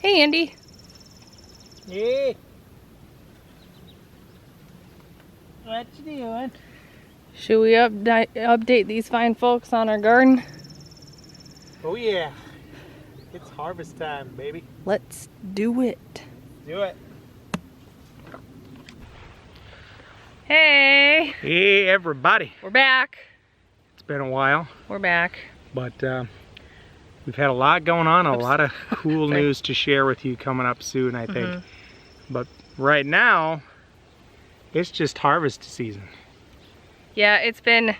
Hey, Andy. Hey. What you doing? Should we update these fine folks on our garden? Oh yeah. It's harvest time, baby. Let's do it. Do it. Hey. Hey everybody. We're back. It's been a while. We're back. But we've had a lot going on, a lot of cool Sorry. news to share with you coming up soon, I think. But right now, it's just harvest season. Yeah, it's been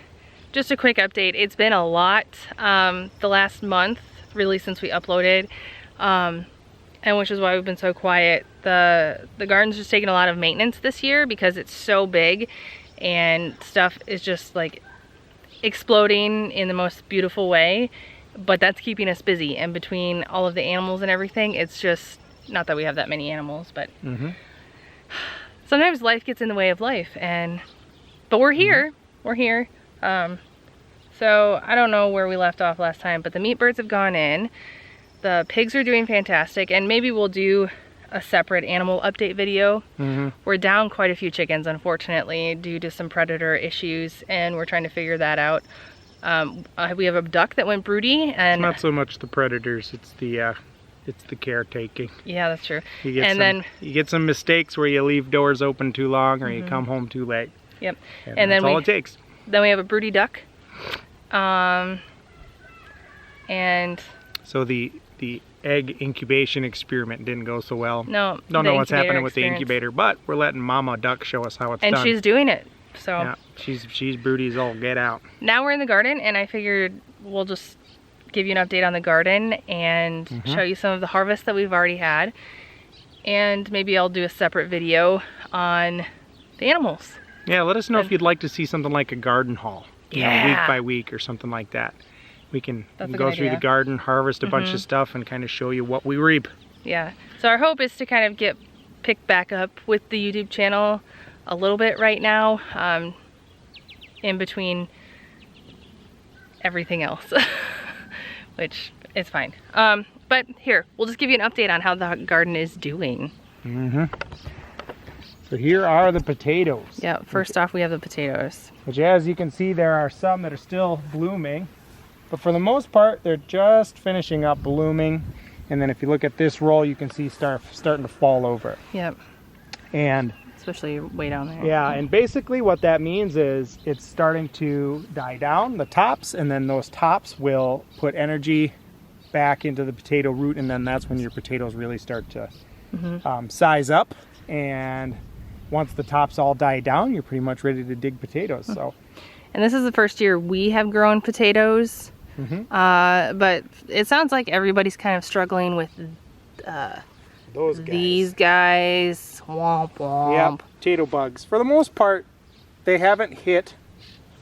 just a quick update. It's been a lot the last month, really, since we uploaded, and which is why we've been so quiet. The garden's just taking a lot of maintenance this year because it's so big and stuff is just like exploding in the most beautiful way, but that's keeping us busy. And between all of the animals and everything, it's just, not that we have that many animals, but sometimes life gets in the way of life, but we're here. We're here. So I don't know where we left off last time, but the meat birds have gone in. The pigs are doing fantastic, and maybe we'll do a separate animal update video. We're down quite a few chickens, unfortunately, due to some predator issues, and we're trying to figure that out. We have a duck that went broody, and It's not so much the predators, it's the caretaking. yeah, that's true. You get some mistakes where you leave doors open too long, or you come home too late. Yep. And that's all it takes. Then we have a broody duck. And so the egg incubation experiment didn't go so well. no, Don't know what's happening with the experience. incubator, but we're letting Mama Duck show us how it's And done. she's doing it. So Yeah, she's broody all get out. now we're in the garden, and I figured we'll just give you an update on the garden and show you some of the harvest that we've already had. And maybe I'll do a separate video on the animals. Yeah, let us know if you'd like to see something like a garden haul. You know, week by week or something like that. We can That's a go good through the idea. garden, harvest a bunch of stuff, and kind of show you what we reap. Yeah. So our hope is to kind of get picked back up with the YouTube channel a little bit right now, in between everything else, which is fine. But here, we'll just give you an update on how the garden is doing. So here are the potatoes. Yeah, first off, we have the potatoes. Which, as you can see, there are some that are still blooming. But for the most part, they're just finishing up blooming. And then if you look at this roll, you can see starting to fall over. Yep. And Especially way down there. yeah, and basically what that means is it's starting to die down, the tops, and then those tops will put energy back into the potato root, and then that's when your potatoes really start to size up. And once the tops all die down, you're pretty much ready to dig potatoes. So, And this is the first year we have grown potatoes. But it sounds like everybody's kind of struggling with those guys. these guys. Womp womp. Yeah, potato bugs. For the most part, they haven't hit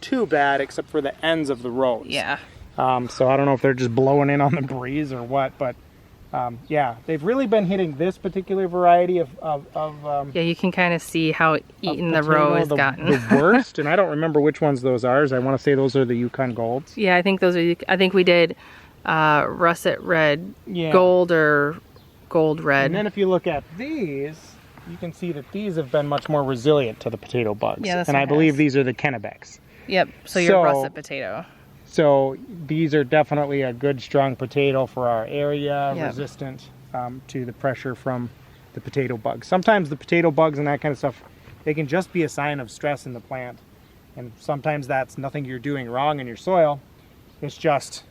too bad, except for the ends of the rows. Yeah. So I don't know if they're just blowing in on the breeze or what, but yeah, they've really been hitting this particular variety of Yeah, you can kind of see how eaten the row has gotten. the worst. And I don't remember which ones those are. I want to say those are the Yukon Golds. Yeah, I think those are. I think we did russet red, gold, or gold red. And then if you look at these, you can see that these have been much more resilient to the potato bugs. Yeah, and I believe these are the Kennebecs. Yep. So your russet potato. So these are definitely a good, strong potato for our area, resistant to the pressure from the potato bugs. Sometimes the potato bugs and that kind of stuff, they can just be a sign of stress in the plant. And sometimes that's nothing you're doing wrong in your soil. It's just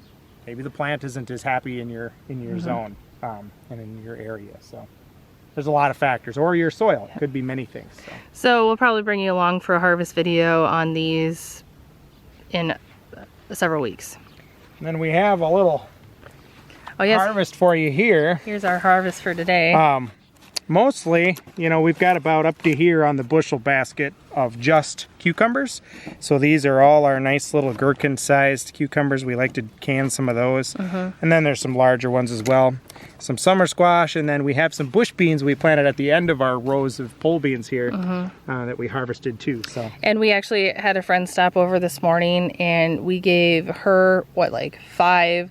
maybe the plant isn't as happy in your zone and in your area. So there's a lot of factors. Or your soil. It could be many things. So we'll probably bring you along for a harvest video on these in several weeks. And then we have a little harvest for you here. Here's our harvest for today. Mostly, you know, we've got about up to here on the bushel basket of just cucumbers. So these are all our nice little gherkin-sized cucumbers. We like to can some of those. And then there's some larger ones as well. Some summer squash, and then we have some bush beans we planted at the end of our rows of pole beans here that we harvested too. So. And we actually had a friend stop over this morning, and we gave her, what, like 5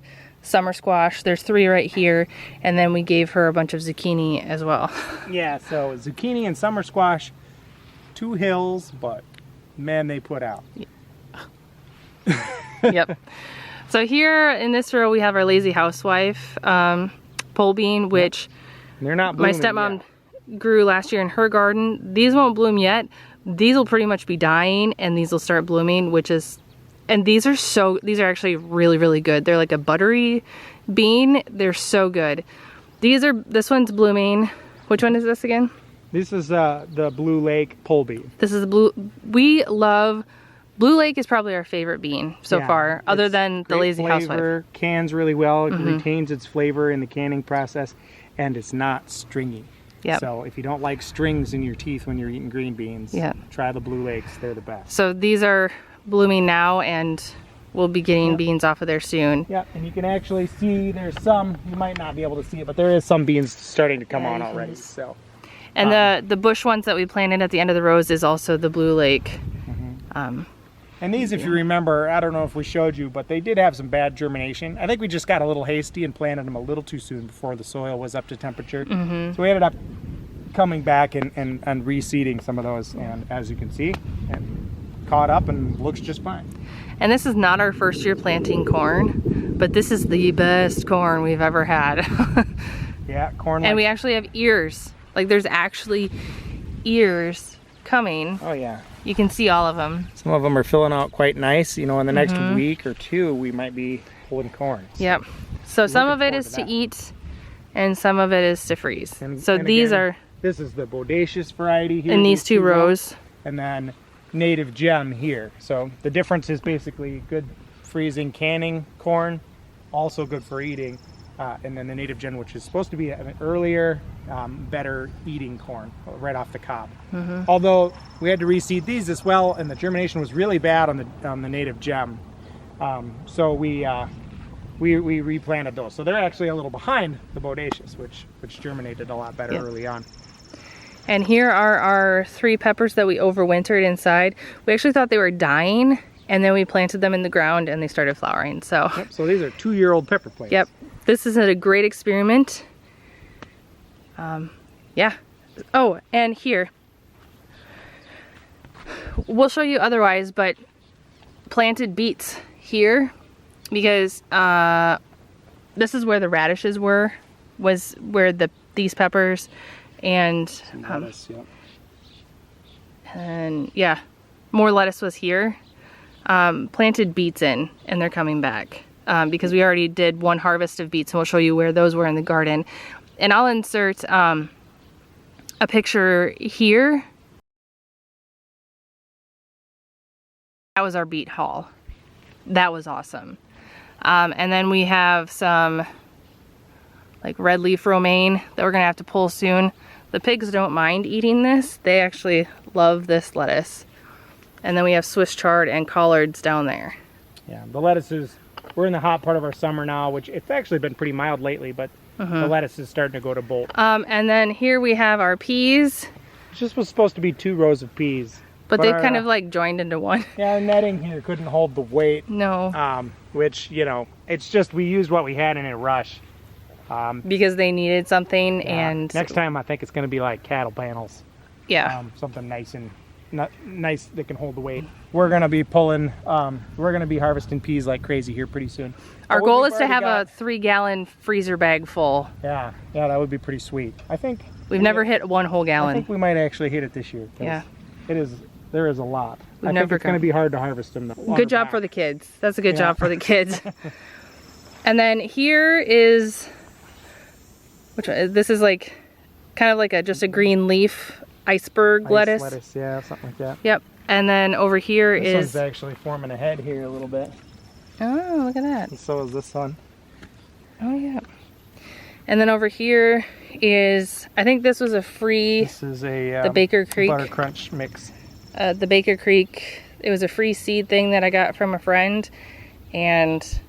summer squash. There's 3 right here, and then we gave her a bunch of zucchini as well. Yeah, so zucchini and summer squash, 2 hills, but man, they put out. Yep. So here in this row we have our lazy housewife pole bean, which they're not my blooming stepmom yet. grew last year in her garden. These won't bloom yet. These will pretty much be dying, and these will start blooming, and these are actually really, really good. They're like a buttery bean. They're so good. This one's blooming. Which one is this again? This is the Blue Lake pole bean. This is we love, Blue Lake is probably our favorite bean so far, other than the Lazy Housewife. Cans really well, it retains its flavor in the canning process, and it's not stringy. Yep. So if you don't like strings in your teeth when you're eating green beans, try the Blue Lakes, they're the best. So these are blooming now, and we'll be getting beans off of there soon. Yeah, and you can actually see there's some, you might not be able to see it, but there is some beans starting to come on already. So. And the bush ones that we planted at the end of the rows is also the Blue Lake. And these, if you remember, I don't know if we showed you, but they did have some bad germination. I think we just got a little hasty and planted them a little too soon before the soil was up to temperature. So we ended up coming back and reseeding some of those, and as you can see, and caught up and looks just fine. And this is not our first year planting corn, but this is the best corn we've ever had. Yeah, corn. And we actually have ears. Like there's actually ears coming. Oh yeah. You can see all of them. Some of them are filling out quite nice. You know, in the next week or 2, we might be pulling corn. So yep. So some of it is to eat, and some of it is to freeze. So these are. This is the bodacious variety here. In these 2 rows. And then native gem here. So the difference is basically good freezing, canning corn, also good for eating. And then the native gem, which is supposed to be an earlier, better eating corn right off the cob. Although we had to reseed these as well, and the germination was really bad on the native gem. So we replanted those. So they're actually a little behind the bodacious, which germinated a lot better early on. And here are our 3 peppers that we overwintered inside. We actually thought they were dying, and then we planted them in the ground and they started flowering. So, so these are 2-year-old pepper plants. Yep. This is a great experiment. Yeah. Oh, and here. We'll show you otherwise, but planted beets here because this is where the radishes was where these peppers and lettuce, and yeah, more lettuce was here. Planted beets in, and they're coming back because we already did 1 harvest of beets, and we'll show you where those were in the garden. And I'll insert a picture here. That was our beet haul. That was awesome. And then we have some like red leaf romaine that we're gonna have to pull soon. The pigs don't mind eating this. They actually love this lettuce. And then we have Swiss chard and collards down there. Yeah, the lettuces, we're in the hot part of our summer now, which it's actually been pretty mild lately, but the lettuce is starting to go to bolt. And then here we have our peas. This was supposed to be 2 rows of peas. But they've kind of like joined into one. Yeah, our netting here couldn't hold the weight. No. Which, you know, it's just we used what we had in a rush. Because they needed something, and next time I think it's going to be like cattle panels. Yeah. Something nice and nice that can hold the weight. We're going to be pulling, we're going to be harvesting peas like crazy here pretty soon. Our goal is to have a 3-gallon freezer bag full. Yeah, that would be pretty sweet. I think we've never hit 1 whole gallon. I think we might actually hit it this year. Yeah. There is a lot. We've I think it's going to be hard to harvest them. Good job for the kids. That's a good job for the kids. And then here is, this is like, kind of like just a green leaf iceberg lettuce. Lettuce, yeah, something like that. Yep. And then over here this one's actually forming a head here a little bit. Oh, look at that. And so is this one. Oh, yeah. And then over here is, I think this was a free, this is a the Baker Creek Butter Crunch mix. The Baker Creek, it was a free seed thing that I got from a friend, and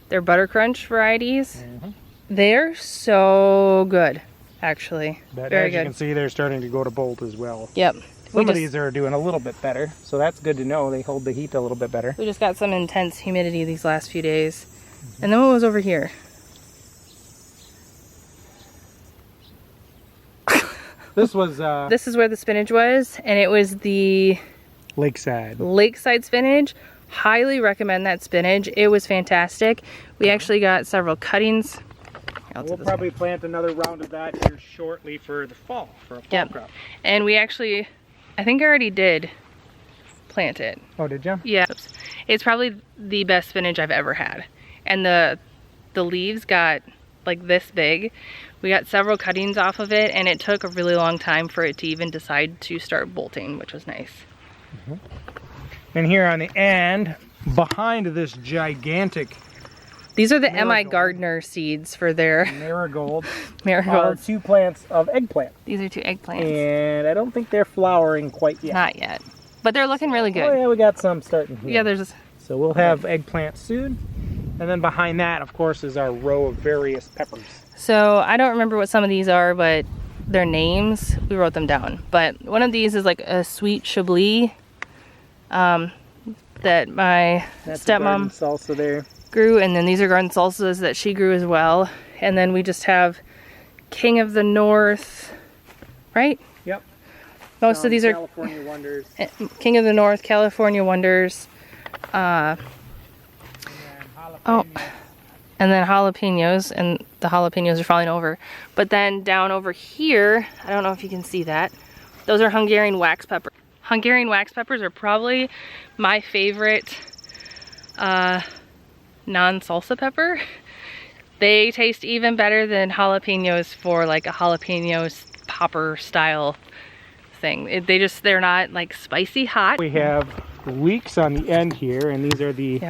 they're Butter Crunch varieties. They're so good, actually. But very as you can see, they're starting to go to bolt as well. Yep. Some of these are doing a little bit better, so that's good to know. They hold the heat a little bit better. We just got some intense humidity these last few days. And then what was over here? This was This is where the spinach was, and it was the lakeside spinach. Highly recommend that spinach. It was fantastic. We actually got several cuttings. We'll probably plant another round of that here shortly for the fall, for a fall crop. And we actually, I think I already did plant it. Oh, did you? Yeah. It's probably the best spinach I've ever had. And the leaves got like this big. We got several cuttings off of it, and it took a really long time for it to even decide to start bolting, which was nice. And here on the end, behind this gigantic... These are the M.I. Gardner seeds for their... Marigold. Marigolds. Are 2 plants of eggplant. These are 2 eggplants. And I don't think they're flowering quite yet. Not yet. But they're looking really good. Oh yeah, we got some starting here. Yeah, there's... So we'll have eggplant soon. And then behind that, of course, is our row of various peppers. So I don't remember what some of these are, but their names, we wrote them down. But one of these is like a sweet Chablis that my stepmom salsa there grew, and then these are garden salsas that she grew as well. And then we just have King of the North, right? Yep. Most of these are California Wonders. King of the North, California Wonders. And then jalapenos, and the jalapenos are falling over. But then down over here, I don't know if you can see that, those are Hungarian wax peppers. Hungarian wax peppers are probably my favorite non-salsa pepper. They taste even better than jalapenos for like a jalapenos popper style thing. They're not like spicy hot. We have leeks on the end here, and these are the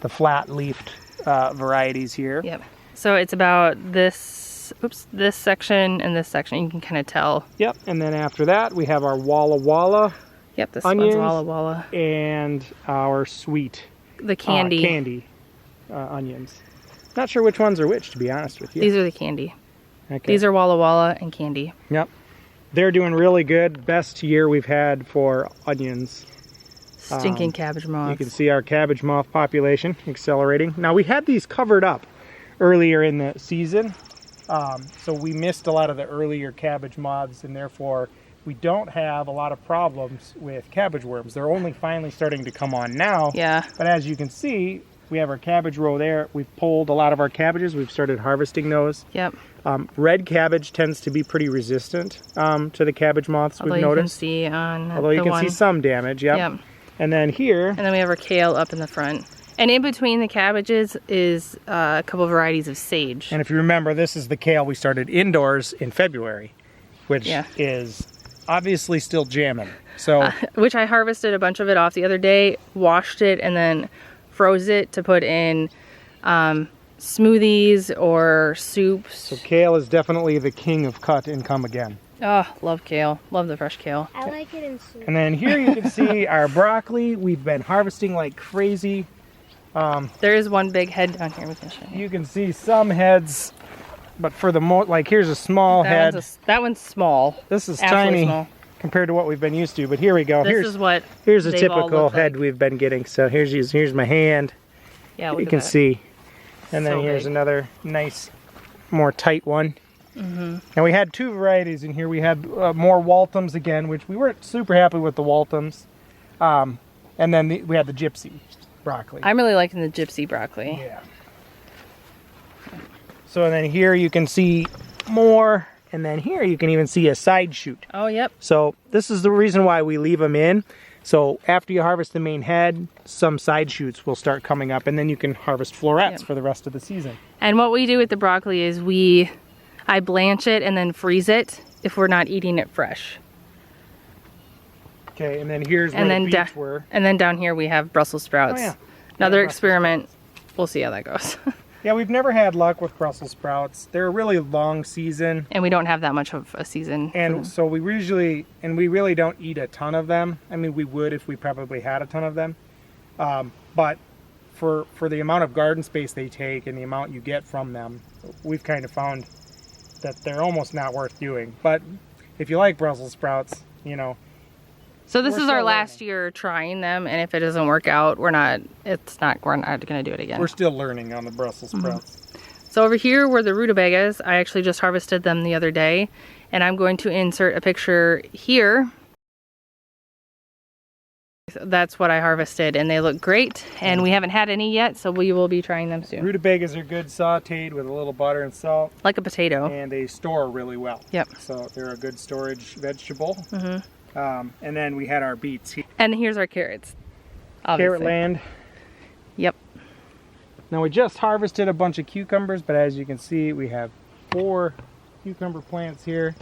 flat leafed varieties here. Yep. So it's about this section and this section. You can kind of tell. Yep. And then after that, we have our Walla Walla. Yep. This onions, one's Walla Walla. And our sweet the candy onions. Not sure which ones are which, to be honest with you. These are the candy. Okay. These are Walla Walla and candy. Yep. They're doing really good. Best year we've had for onions. Stinking cabbage moths. You can see our cabbage moth population accelerating. Now we had these covered up earlier in the season, so we missed a lot of the earlier cabbage moths, and therefore we don't have a lot of problems with cabbage worms. They're only finally starting to come on now. Yeah. But as you can see, we have our cabbage row there. We've pulled a lot of our cabbages. We've started harvesting those. Yep. Red cabbage tends to be pretty resistant to the cabbage moths. Although we've noticed. You can see on Although you can see some damage. Yep. Yep. And then here. And then we have our kale up in the front. And in between the cabbages is a couple varieties of sage. And if you remember, this is the kale we started indoors in February, which is obviously still jamming. So, which I harvested a bunch of it off the other day, washed it, and then froze it to put in smoothies or soups. So kale is definitely the king of cut and come again. Oh, love kale. Love the fresh kale. I like it in soup. And then here you can see our broccoli. We've been harvesting like crazy. There is one big head down here we can show you. You can see some heads, but for the most, like here's a small head. That one's small. This is Absolutely tiny small. Compared to what we've been used to. But here we go. Here's a typical head we've been getting. So here's my hand. Yeah, you can see. And then So here's big. another nice, more tight one. And we had two varieties in here. We had more Walthams again, which we weren't super happy with the Walthams. And then we had the Gypsy broccoli. I'm really liking the Gypsy broccoli. Yeah. So and then here you can see more, and then here you can even see a side shoot. Oh, yep. So this is the reason why we leave them in. So after you harvest the main head, some side shoots will start coming up, and then you can harvest florets for the rest of the season. And what we do with the broccoli is I blanch it and then freeze it if we're not eating it fresh. Okay, and then here's where the beets were. And then down here we have Brussels sprouts. Oh, yeah. Another experiment. We'll see how that goes. Yeah, we've never had luck with Brussels sprouts. They're a really long season. And we don't have that much of a season. And so we really don't eat a ton of them. I mean, we would if we probably had a ton of them. But for the amount of garden space they take and the amount you get from them, we've kind of found that they're almost not worth doing. But if you like Brussels sprouts, you know, So this We're is still our last learning. year trying them, and if it doesn't work out, we're not gonna do it again. We're still learning on the Brussels sprouts. So over here were the rutabagas. I actually just harvested them the other day, and I'm going to insert a picture here. That's what I harvested, and they look great, and we haven't had any yet, so we will be trying them soon. Rutabagas are good sauteed with a little butter and salt. Like a potato. And they store really well. Yep. So they're a good storage vegetable. Mm-hmm. And then we had our beets. And here's our carrots. Obviously. Carrot land. Yep. Now we just harvested a bunch of cucumbers, but as you can see, we have 4 cucumber plants here.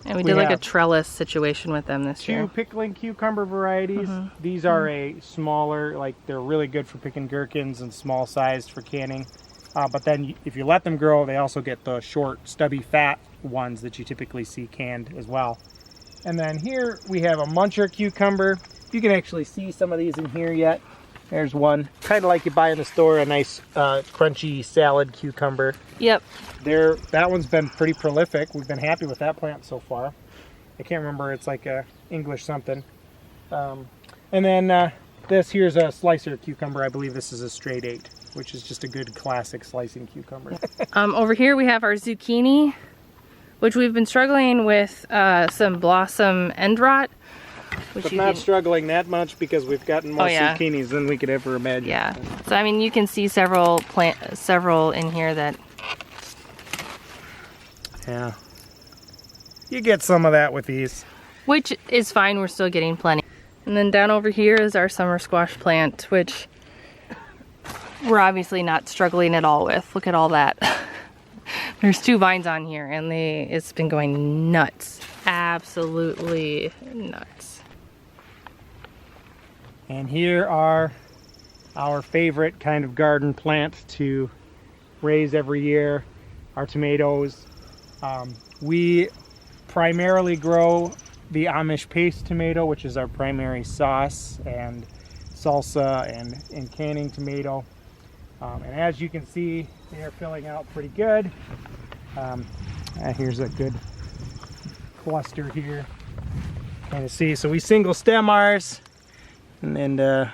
And we did like a trellis situation with them this year. 2 pickling cucumber varieties. These are a smaller, like they're really good for picking gherkins and small sized for canning. But then if you let them grow, they also get the short, stubby, fat ones that you typically see canned as well. And then here we have a muncher cucumber. You can actually see some of these in here yet. There's one, kind of like you buy in the store, a nice crunchy salad cucumber. Yep. That one's been pretty prolific. We've been happy with that plant so far. I can't remember, it's like a English something. And then this here's a slicer cucumber. I believe this is a straight 8, which is just a good classic slicing cucumber. Over here we have our zucchini, which we've been struggling with some blossom end rot. But not struggling that much because we've gotten more zucchinis than we could ever imagine. Yeah. So I mean, you can see several in here that. Yeah. You get some of that with these. Which is fine. We're still getting plenty. And then down over here is our summer squash plant, which we're obviously not struggling at all with. Look at all that. There's 2 vines on here, and it's been going nuts. Absolutely nuts. And here are our favorite kind of garden plant to raise every year, our tomatoes. We primarily grow the Amish paste tomato, which is our primary sauce and salsa and canning tomato. And as you can see, they are filling out pretty good. Here's a good cluster here. Kind of see, so we single stem ours. And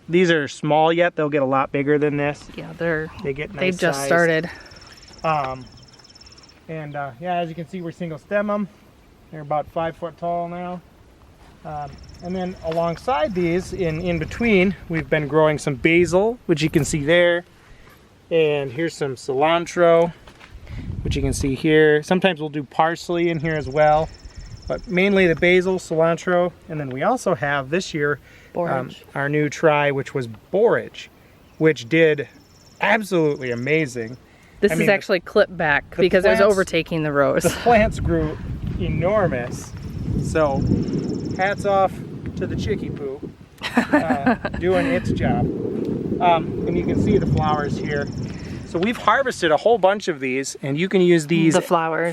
these are small yet. They'll get a lot bigger than this. Yeah, they get nice they've just size. started. Yeah, as you can see, we're single stem them. They're about 5 foot tall now. And then alongside these, in between, we've been growing some basil, which you can see there. And here's some cilantro, which you can see here. Sometimes we'll do parsley in here as well. But mainly the basil, cilantro, and then we also have this year our new try, which was borage, which did absolutely amazing. This is actually clipped back because it was overtaking the rows. The plants grew enormous. So hats off to the chickie poo doing its job. And you can see the flowers here. So we've harvested a whole bunch of these, and you can use these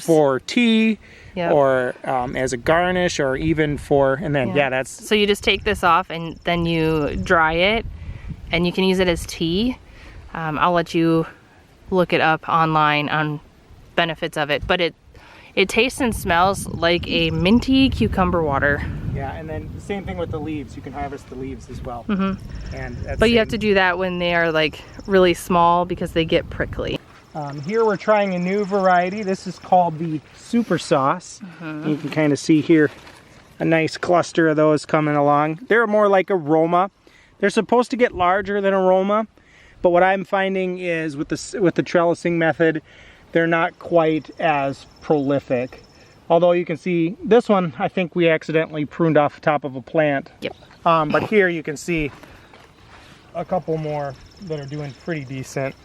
for tea, or as a garnish, or even for, and then that's. So you just take this off and then you dry it, and you can use it as tea. I'll let you look it up online on benefits of it, but it tastes and smells like a minty cucumber water. Yeah, and then the same thing with the leaves. You can harvest the leaves as well. But you have to do that when they are like really small because they get prickly. Here we're trying a new variety. This is called the super sauce. You can kind of see here a nice cluster of those coming along. They're more like a Roma. They're supposed to get larger than a Roma, but what I'm finding is with the trellising method, they're not quite as prolific. Although you can see this one, I think we accidentally pruned off the top of a plant. Yep. But here you can see a couple more that are doing pretty decent.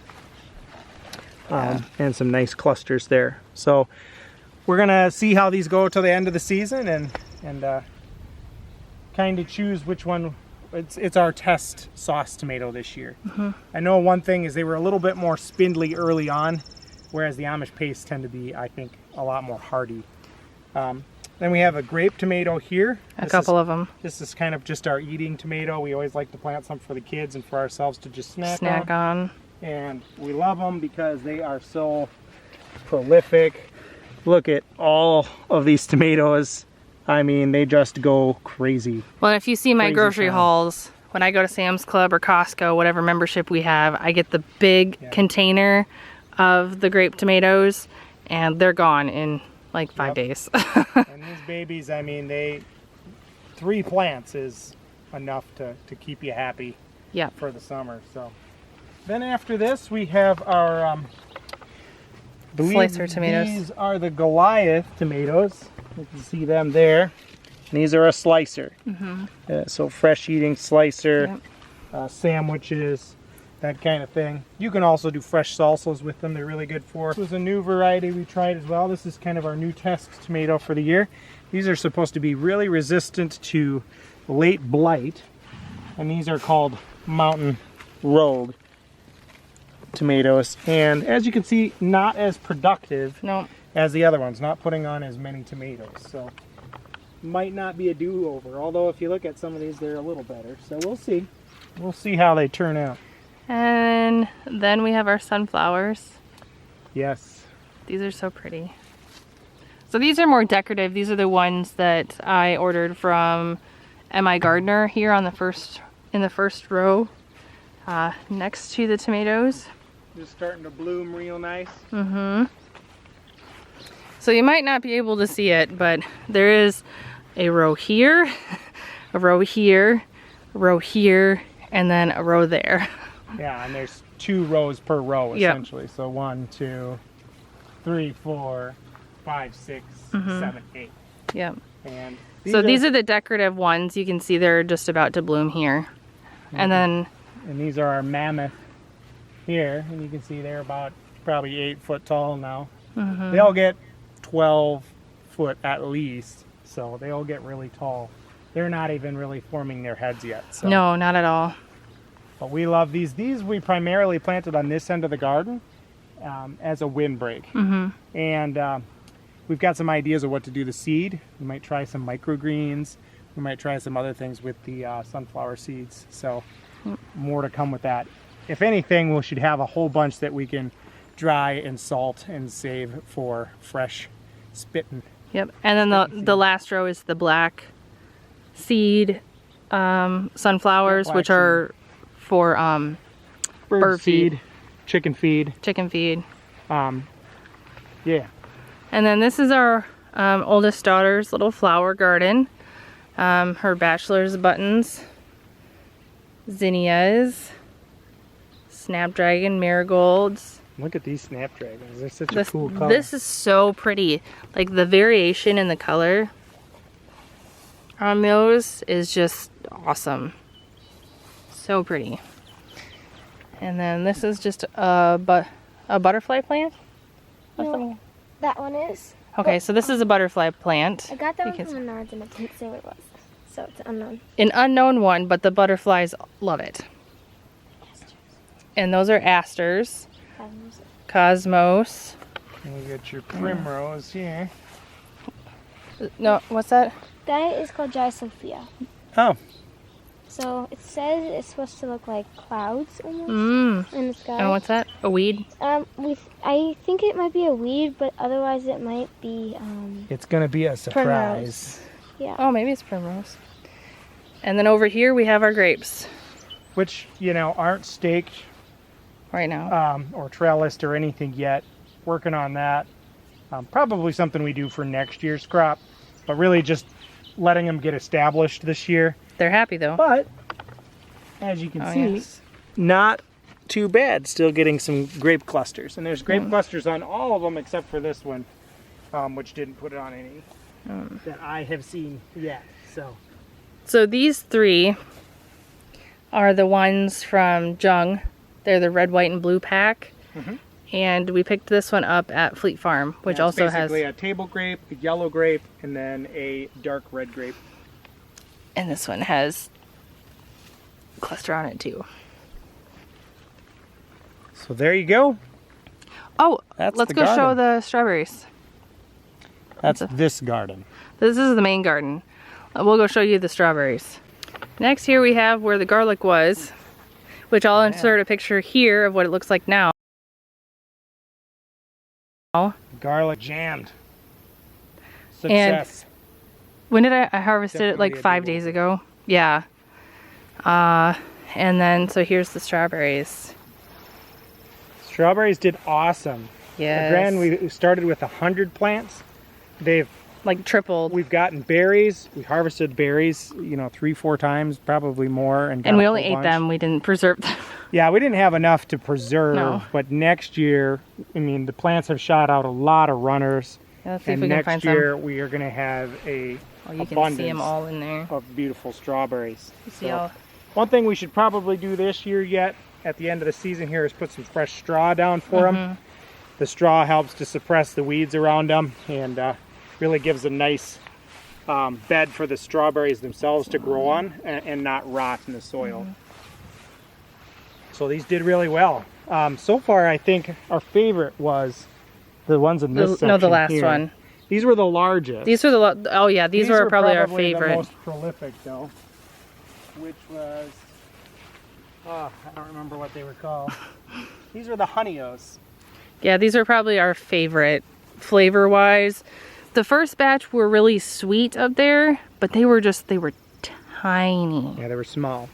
And some nice clusters there. So we're gonna see how these go till the end of the season and kind of choose which one. It's our test sauce tomato this year. I know one thing is they were a little bit more spindly early on, whereas the Amish paste tend to be, I think, a lot more hardy. Then we have a grape tomato here. A couple of them. This is kind of just our eating tomato. We always like to plant some for the kids and for ourselves to just snack on. And we love them because they are so prolific. Look at all of these tomatoes I mean, they just go crazy. Well, if you see my Crazy grocery town. hauls, when I go to Sam's Club or Costco, whatever membership we have, I get the big container of the grape tomatoes, and they're gone in like 5 days. And these babies, I mean, 3 plants is enough to keep you happy for the summer. So then after this, we have our slicer tomatoes. These are the Goliath tomatoes. You can see them there. And these are a slicer. So fresh eating slicer, sandwiches, that kind of thing. You can also do fresh salsas with them. They're really good for. This was a new variety we tried as well. This is kind of our new test tomato for the year. These are supposed to be really resistant to late blight. And these are called Mountain Rogue tomatoes. And as you can see, not as productive as the other ones. Not putting on as many tomatoes. So might not be a do-over. Although if you look at some of these, they're a little better. So we'll see. We'll see how they turn out. And then we have our sunflowers. Yes. These are so pretty. So these are more decorative. These are the ones that I ordered from M.I. Gardner here on in the first row, next to the tomatoes. Just starting to bloom real nice. So you might not be able to see it, but there is a row here, a row here, a row here, and then a row there. Yeah, and there's 2 rows per row essentially. So 1, 2, 3, 4, 5, 6, 7, 8. Yep. And these are the decorative ones. You can see they're just about to bloom here. And these are our mammoth here, and you can see they're about probably 8 foot tall now. They all get 12 foot at least, so they all get really tall. They're not even really forming their heads yet. So. No, not at all. But we love these. These we primarily planted on this end of the garden as a windbreak. And we've got some ideas of what to do the seed. We might try some microgreens. We might try some other things with the sunflower seeds. So more to come with that. If anything, we should have a whole bunch that we can dry and salt and save for fresh spitting. Yep. And then the last row is the black seed sunflowers, which are for bird feed, chicken feed. Yeah. And then this is our oldest daughter's little flower garden. Her bachelor's buttons, zinnias, snapdragon marigolds. Look at these snapdragons. They're such a cool color. This is so pretty. Like the variation in the color on those is just awesome. So pretty. And then this is just a butterfly plant? No, that one is. Okay, so this is a butterfly plant. I got that one from Menards and it didn't say what it was. So it's unknown. An unknown one, but the butterflies love it. And those are asters. Cosmos. And we got your primrose here. No, what's that? That is called Jai Sophia. Oh. So it says it's supposed to look like clouds almost in the sky. And what's that? A weed? I think it might be a weed, but otherwise it might be it's gonna be a surprise. primrose. Yeah. Oh, maybe it's primrose. And then over here we have our grapes. Which, you know, aren't staked right now. Or trellised or anything yet. Working on that. Probably something we do for next year's crop. But really just letting them get established this year. They're happy though. But, as you can see, not too bad. Still getting some grape clusters. And there's grape clusters on all of them except for this one, which didn't put it on any that I have seen yet. So these 3 are the ones from Jung. They're the red, white, and blue pack. And we picked this one up at Fleet Farm, which also has basically a table grape, a yellow grape, and then a dark red grape. And this one has a cluster on it too. So there you go. Oh, let's go show the strawberries. That's this garden. This is the main garden. We'll go show you the strawberries. Next here we have where the garlic was, which I'll insert a picture here of what it looks like now. Garlic jammed. Success. When did I harvested it? Definitely Like a 5 doable. days ago. Yeah. And then, so here's the strawberries. Strawberries did awesome. Yes. Granted, we started with 100 plants. They've Like tripled. We've gotten berries. We harvested berries, you know, 3-4 times, probably more. And we only ate them. We didn't preserve them. Yeah, we didn't have enough to preserve. No. But next year, I mean, the plants have shot out a lot of runners. Yeah, let's see And if we can find next year, some. we are going to have a Oh, you can abundance see them all in there. of beautiful strawberries. You see So, all. one thing we should probably do this year yet, at the end of the season here, is put some fresh straw down for them. The straw helps to suppress the weeds around them and really gives a nice bed for the strawberries themselves to grow on and not rot in the soil. So these did really well. So far, I think our favorite was the ones in this section. No, the last here. one. These were the largest. These were the oh yeah, these were probably our favorite. The most prolific though, which was I don't remember what they were called. These were the honeyos. Yeah, these are probably our favorite flavor-wise. The first batch were really sweet up there, but they were tiny. Yeah, they were small.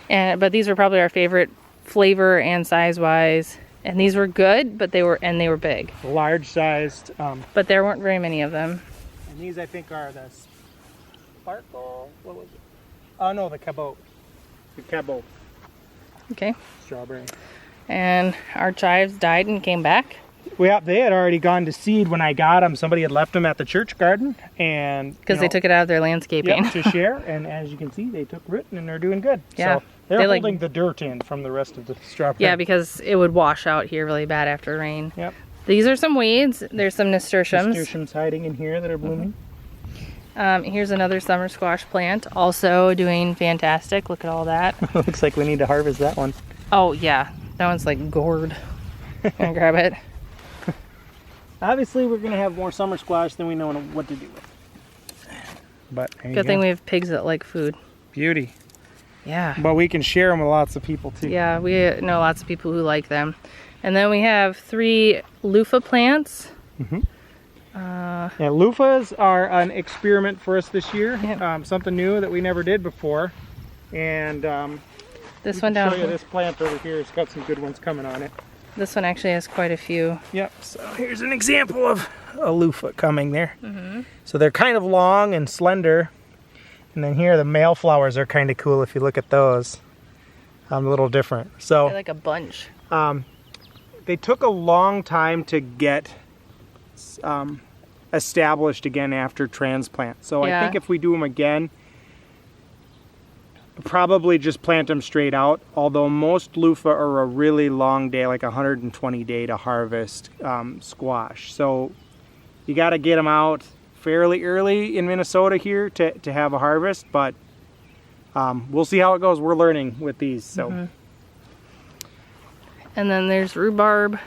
But these were probably our favorite flavor and size-wise. And these were good, but they were big. Large sized. But there weren't very many of them. And these I think are the sparkle. What was it? Oh no, the cabot. The cabot Okay. strawberry. And our chives died and came back. Well, they had already gone to seed when I got them. Somebody had left them at the church garden, and Because they took it out of their landscaping. to share. And as you can see, they took root and they're doing good. Yeah. So they're They, holding the dirt in from the rest of the strawberry. Yeah, because it would wash out here really bad after rain. Yep. These are some weeds. There's some nasturtiums. Nasturtiums hiding in here that are blooming. Here's another summer squash plant, also doing fantastic. Look at all that. Looks like we need to harvest that one. Oh yeah, that one's like gourd. Gonna grab it. Obviously, we're going to have more summer squash than we know what to do with. But there you Good thing go. we have pigs that like food. Beauty. Yeah. But we can share them with lots of people too. Yeah, we know lots of people who like them. And then we have 3 loofah plants. Yeah, loofahs are an experiment for us this year. Yep. Something new that we never did before. And This we one can down show you here. this plant over here. It's got some good ones coming on it. This one actually has quite a few. Yep, so here's an example of a loofah coming there. So they're kind of long and slender. And then here the male flowers are kind of cool if you look at those. A little different. So They're like a bunch. they took a long time to get established again after transplant. So Yeah. I think if we do them again, probably just plant them straight out. Although most loofah are a really long day, like 120 day to harvest squash. So you got to get them out fairly early in Minnesota here to have a harvest. But we'll see how it goes. We're learning with these. So. And then there's rhubarb,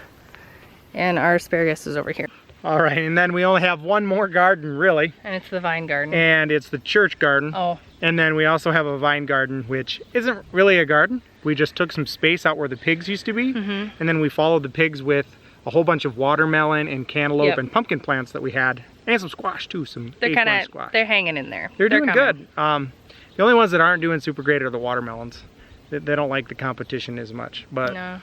and our asparagus is over here. All right, and then we only have one more garden, really, And it's the vine garden. and it's the church garden. Oh, And then we also have a vine garden, which isn't really a garden. We just took some space out where the pigs used to be, and then we followed the pigs with a whole bunch of watermelon and cantaloupe Yep. and pumpkin plants that we had, and some squash too, some they're acorn kind of, squash. they're hanging in there. They're doing coming. good. The only ones that aren't doing super great are the watermelons. They don't like the competition as much, but No.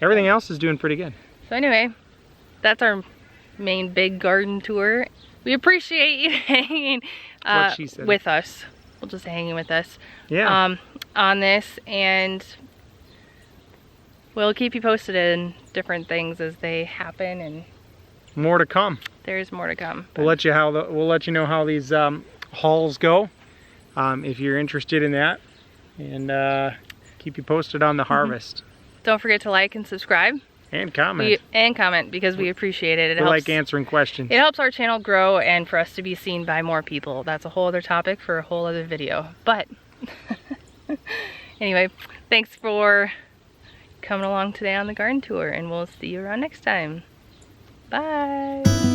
everything else is doing pretty good. So anyway, that's our main big garden tour. We appreciate you hanging What she said. with us. We'll just hanging with us Yeah. on this, and we'll keep you posted in different things as they happen, and More to come. there's more to come. We'll let you know how these hauls go, if you're interested in that, and keep you posted on the harvest Don't forget to like and subscribe. and comment. And comment, because we appreciate it. It We helps. like answering questions. It helps our channel grow and for us to be seen by more people. That's a whole other topic for a whole other video. But anyway, thanks for coming along today on the garden tour, and we'll see you around next time. Bye.